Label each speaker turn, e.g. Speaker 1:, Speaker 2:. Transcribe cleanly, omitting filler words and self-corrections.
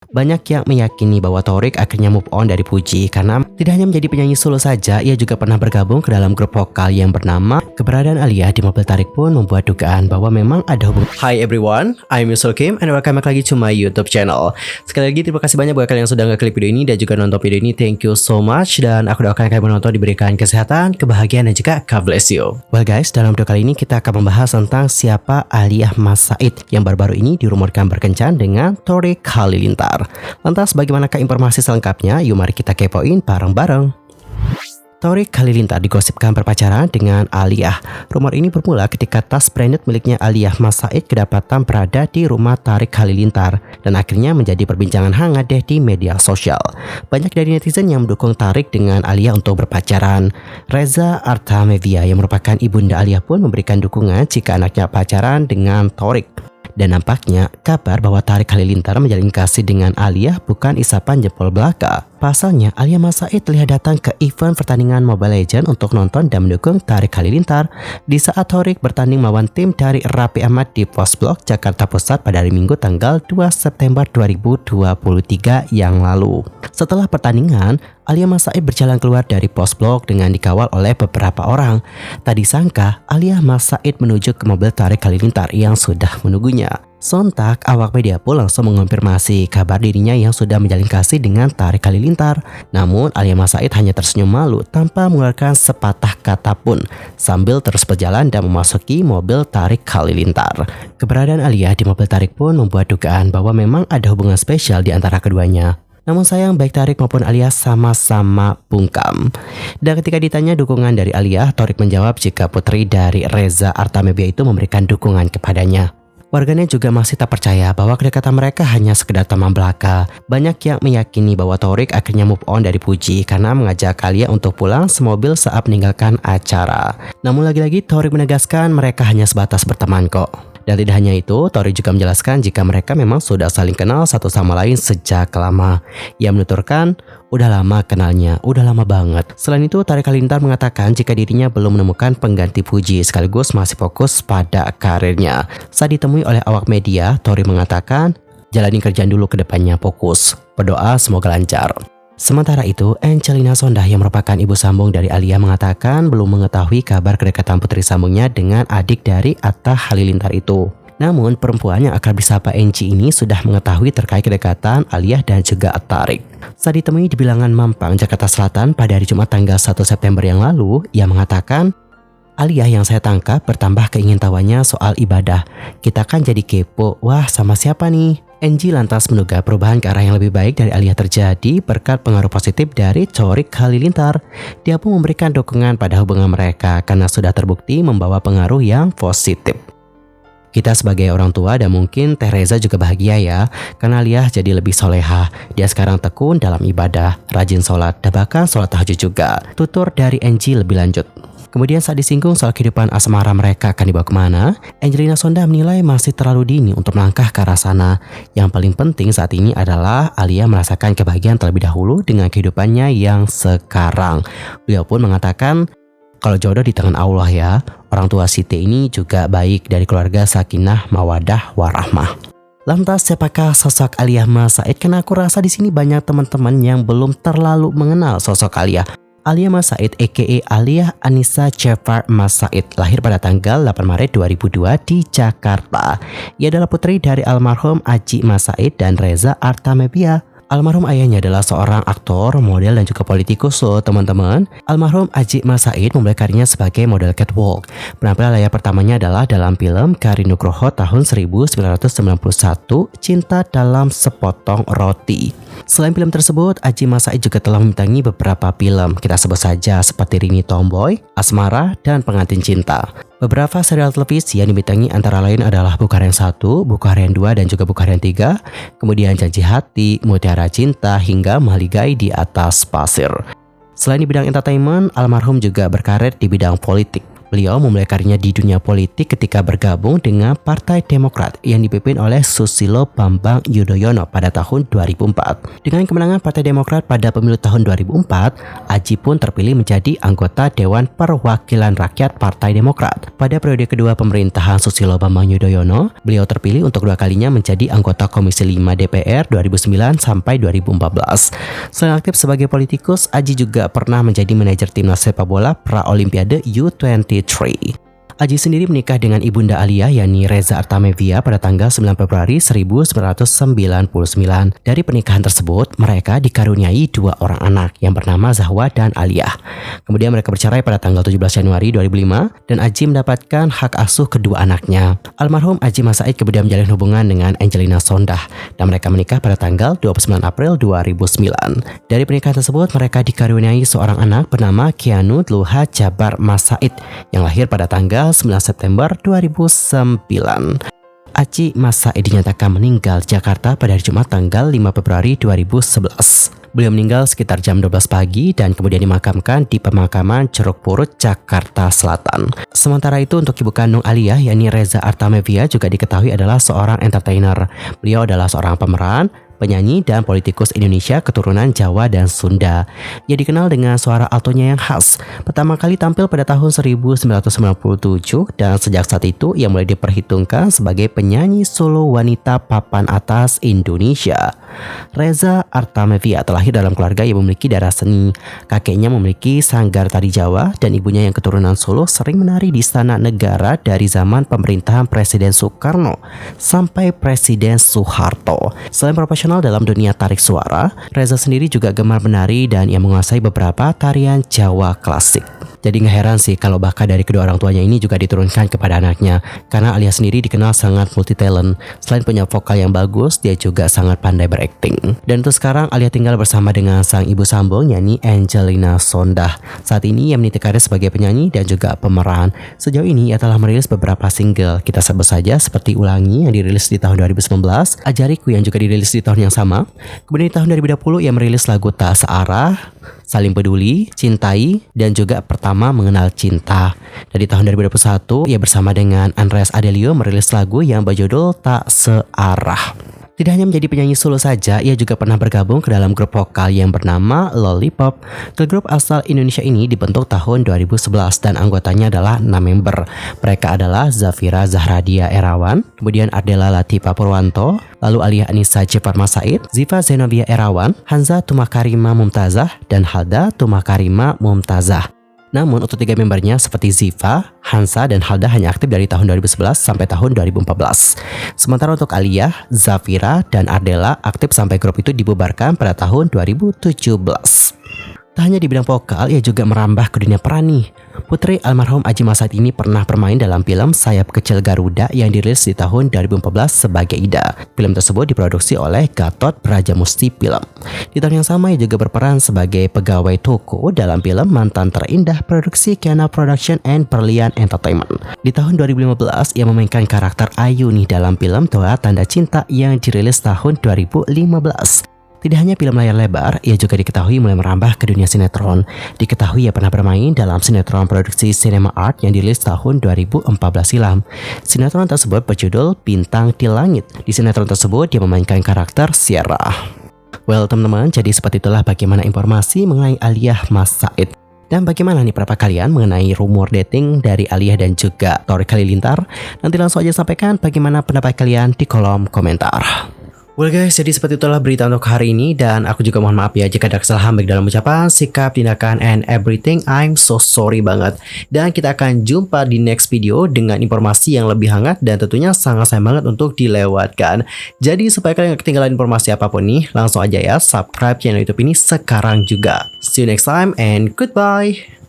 Speaker 1: Banyak yang meyakini bahwa Thorik akhirnya move on dari Puji karena tidak hanya menjadi penyanyi solo saja, ia juga pernah bergabung ke dalam grup vokal yang bernama. Keberadaan Alia di mobil tarik pun membuat dugaan bahwa memang ada hubungan. Hi everyone, I'm Yusul Kim and welcome back lagi to my YouTube channel. Sekali lagi terima kasih banyak buat kalian yang sudah ngeklik video ini dan juga nonton video ini. Thank you so much dan aku doakan kalian menonton diberikan kesehatan, kebahagiaan dan juga God bless you. Well guys, dalam video kali ini kita akan membahas tentang siapa Alia Mas Said yang baru-baru ini dirumorkan berkencan dengan Thorik Halilintar. Lantas bagaimanakah informasi selengkapnya? Yuk mari kita kepoin bareng-bareng. Thorik Halilintar digosipkan berpacaran dengan Alia. Rumor ini bermula ketika tas branded miliknya Alia Mas Said kedapatan berada di rumah Thorik Halilintar dan akhirnya menjadi perbincangan hangat deh di media sosial. Banyak dari netizen yang mendukung Thorik dengan Alia untuk berpacaran. Reza Artamevia yang merupakan ibunda Alia pun memberikan dukungan jika anaknya pacaran dengan Thorik. Dan nampaknya kabar bahwa Thorik Halilintar menjalin kasih dengan Alia bukan isapan jempol belaka. Pasalnya Alia Mas Said terlihat datang ke event pertandingan Mobile Legends untuk nonton dan mendukung Thorik Halilintar di saat Thorik bertanding melawan tim dari Raffi Ahmad di Postblok Jakarta Pusat pada hari Minggu tanggal 2 September 2023 yang lalu. Setelah pertandingan, Alia Mas Said berjalan keluar dari Postblok dengan dikawal oleh beberapa orang. Tak disangka, Alia Mas Said menuju ke mobil Thorik Halilintar yang sudah menunggunya. Sontak, awak media pun langsung mengonfirmasi kabar dirinya yang sudah menjalin kasih dengan Thorik Halilintar. Namun, Alia Mas Said hanya tersenyum malu tanpa mengeluarkan sepatah kata pun sambil terus berjalan dan memasuki mobil Thorik Halilintar. Keberadaan Alia di mobil Thorik pun membuat dugaan bahwa memang ada hubungan spesial di antara keduanya. Namun sayang baik Thorik maupun Alia sama-sama bungkam. Dan ketika ditanya dukungan dari Alia, Thorik menjawab jika putri dari Reza Artamevia itu memberikan dukungan kepadanya. Warganet juga masih tak percaya bahwa kedekatan mereka hanya sekedar teman belaka. Banyak yang meyakini bahwa Thorik akhirnya move on dari Puji karena mengajak Alia untuk pulang semobil saat meninggalkan acara. Namun lagi-lagi Thorik menegaskan mereka hanya sebatas berteman kok. Dan tidak hanya itu, Thorik juga menjelaskan jika mereka memang sudah saling kenal satu sama lain sejak lama. Ia menuturkan, udah lama kenalnya, udah lama banget. Selain itu, Thorik Halilintar mengatakan jika dirinya belum menemukan pengganti Puji sekaligus masih fokus pada karirnya. Saat ditemui oleh awak media, Thorik mengatakan, jalani kerjaan dulu ke depannya, fokus. Berdoa semoga lancar. Sementara itu, Angelina Sondakh yang merupakan ibu sambung dari Alia mengatakan belum mengetahui kabar kedekatan putri sambungnya dengan adik dari Atta Halilintar itu. Namun, perempuan yang akrab disapa Angie ini sudah mengetahui terkait kedekatan Alia dan juga Thorik. Saat ditemui di bilangan Mampang, Jakarta Selatan pada hari Jumat tanggal 1 September yang lalu, ia mengatakan, Alia yang saya tangkap bertambah keingintahuannya soal ibadah. Kita kan jadi kepo, wah sama siapa nih? Angie lantas menduga perubahan ke arah yang lebih baik dari Alia terjadi berkat pengaruh positif dari Thorik Halilintar. Dia pun memberikan dukungan pada hubungan mereka karena sudah terbukti membawa pengaruh yang positif. Kita sebagai orang tua dan mungkin Teh Reza juga bahagia ya, karena Alia jadi lebih soleha. Dia sekarang tekun dalam ibadah, rajin sholat, dan bahkan sholat tahajud juga. Tutur dari Angie lebih lanjut. Kemudian saat disinggung soal kehidupan asmara mereka akan dibawa kemana, Angelina Sondakh menilai masih terlalu dini untuk melangkah ke arah sana. Yang paling penting saat ini adalah Alia merasakan kebahagiaan terlebih dahulu dengan kehidupannya yang sekarang. Beliau pun mengatakan, kalau jodoh di tangan Allah ya, orang tua Siti ini juga baik dari keluarga sakinah mawadah warahmah. Lantas siapakah sosok Alia Mas Said? Karena aku rasa di sini banyak teman-teman yang belum terlalu mengenal sosok Alia. Alia Mas Said aka Alia Anissa Jafar Mas Said lahir pada tanggal 8 Maret 2002 di Jakarta. Ia adalah putri dari almarhum Aji Mas Said dan Reza Artamevia. Almarhum ayahnya adalah seorang aktor, model dan juga politikus loh teman-teman. Almarhum Aji Mas Said memulai karirnya sebagai model catwalk. Penampilan layar pertamanya adalah dalam film Kari Nugroho tahun 1991, Cinta Dalam Sepotong Roti. Selain film tersebut, Aji Mas Said juga telah membintangi beberapa film. Kita sebut saja seperti Rini Tomboy, Asmara, dan Pengantin Cinta. Beberapa serial televisi yang dibintangi antara lain adalah Bukharian 1, Bukharian 2, dan juga Bukharian 3, kemudian Janji Hati, Mutiara Cinta, hingga Mahligai di Atas Pasir. Selain di bidang entertainment, almarhum juga berkarir di bidang politik. Beliau memulai karirnya di dunia politik ketika bergabung dengan Partai Demokrat yang dipimpin oleh Susilo Bambang Yudhoyono pada tahun 2004. Dengan kemenangan Partai Demokrat pada pemilu tahun 2004, Aji pun terpilih menjadi anggota Dewan Perwakilan Rakyat Partai Demokrat. Pada periode kedua pemerintahan Susilo Bambang Yudhoyono, beliau terpilih untuk dua kalinya menjadi anggota Komisi 5 DPR 2009 sampai 2014. Selain aktif sebagai politikus, Aji juga pernah menjadi manajer timnas sepak bola pra-Olimpiade U23. Aji sendiri menikah dengan ibunda Alia yakni Reza Artamevia pada tanggal 9 Februari 1999. Dari pernikahan tersebut, mereka dikaruniai dua orang anak yang bernama Zahwa dan Alia. Kemudian mereka bercerai pada tanggal 17 Januari 2005 dan Aji mendapatkan hak asuh kedua anaknya. Almarhum Aji Mas Said kemudian menjalin hubungan dengan Angelina Sondah dan mereka menikah pada tanggal 29 April 2009. Dari pernikahan tersebut, mereka dikaruniai seorang anak bernama Kianu Luha Jabar Mas Said yang lahir pada tanggal 9 September 2009. Aji Mas Said dinyatakan meninggal di Jakarta pada hari Jumat tanggal 5 Februari 2011. Beliau meninggal sekitar jam 12 pagi dan kemudian dimakamkan di pemakaman Ceruk Purut, Jakarta Selatan. Sementara itu untuk ibu kandung Alia yakni Reza Artamevia juga diketahui adalah seorang entertainer. Beliau adalah seorang pemeran, penyanyi dan politikus Indonesia keturunan Jawa dan Sunda. Ia dikenal dengan suara altonya yang khas. Pertama kali tampil pada tahun 1997 dan sejak saat itu ia mulai diperhitungkan sebagai penyanyi solo wanita papan atas Indonesia. Reza Artamevia terlahir dalam keluarga yang memiliki darah seni. Kakeknya memiliki sanggar tari Jawa dan ibunya yang keturunan Solo sering menari di Istana Negara dari zaman pemerintahan Presiden Soekarno sampai Presiden Soeharto. Selain profesional dalam dunia tarik suara, Reza sendiri juga gemar menari dan ia menguasai beberapa tarian Jawa klasik. Jadi gak heran sih kalau bakat dari kedua orang tuanya ini juga diturunkan kepada anaknya, karena Alia sendiri dikenal sangat multi talent. Selain punya vokal yang bagus, dia juga sangat pandai berakting. Dan untuk sekarang Alia tinggal bersama dengan sang ibu sambung yakni Angelina Sondah. Saat ini ia meniti karir sebagai penyanyi dan juga pemeran. Sejauh ini ia telah merilis beberapa single. Kita sebut saja seperti Ulangi yang dirilis di tahun 2019, Ajariku yang juga dirilis di tahun yang sama. Kemudian di tahun 2020 ia merilis lagu Tak Searah, Saling Peduli, Cintai, dan juga Pertama Mengenal Cinta. Dan di tahun 2021 ia bersama dengan Andreas Adelio merilis lagu yang berjudul Tak Searah. Tidak hanya menjadi penyanyi solo saja, ia juga pernah bergabung ke dalam grup vokal yang bernama Lollipop. Girl group asal Indonesia ini dibentuk tahun 2011 dan anggotanya adalah 6 member. Mereka adalah Zafira Zahradia Erawan, kemudian Ardela Latifa Purwanto, lalu Alia Anissa Jeparma Said, Ziva Zenobia Erawan, Hanza Tumakarima Mumtazah, dan Halda Tumakarima Mumtazah. Namun untuk 3 membernya seperti Ziva, Hansa, dan Halda hanya aktif dari tahun 2011 sampai tahun 2014. Sementara untuk Alia, Zafira, dan Ardela aktif sampai grup itu dibubarkan pada tahun 2017. Tak hanya di bidang vokal, ia juga merambah ke dunia peran nih. Putri almarhum Aji Mas Said ini pernah bermain dalam film Sayap Kecil Garuda yang dirilis di tahun 2014 sebagai Ida. Film tersebut diproduksi oleh Gatot Brajamusti Film. Di tahun yang sama ia juga berperan sebagai pegawai toko dalam film Mantan Terindah produksi Kiana Production and Berlian Entertainment. Di tahun 2015 ia memainkan karakter Ayu nih dalam film Doa Tanda Cinta yang dirilis tahun 2015. Tidak hanya film layar lebar, ia juga diketahui mulai merambah ke dunia sinetron. Diketahui ia pernah bermain dalam sinetron produksi Cinema Art yang dirilis tahun 2014 silam. Sinetron tersebut berjudul Bintang di Langit. Di sinetron tersebut dia memainkan karakter Sierra. Well teman-teman, jadi seperti itulah bagaimana informasi mengenai Alia Mas Said. Dan bagaimana nih pendapat kalian mengenai rumor dating dari Alia dan juga Torik Halilintar? Nanti langsung aja sampaikan bagaimana pendapat kalian di kolom komentar. Well guys, jadi seperti itulah berita untuk hari ini dan aku juga mohon maaf ya jika ada kesalahan baik dalam ucapan, sikap, tindakan, and everything. I'm so sorry banget. Dan kita akan jumpa di next video dengan informasi yang lebih hangat dan tentunya sangat sayang banget untuk dilewatkan. Jadi supaya kalian gak ketinggalan informasi apapun nih, langsung aja ya subscribe channel YouTube ini sekarang juga. See you next time and goodbye.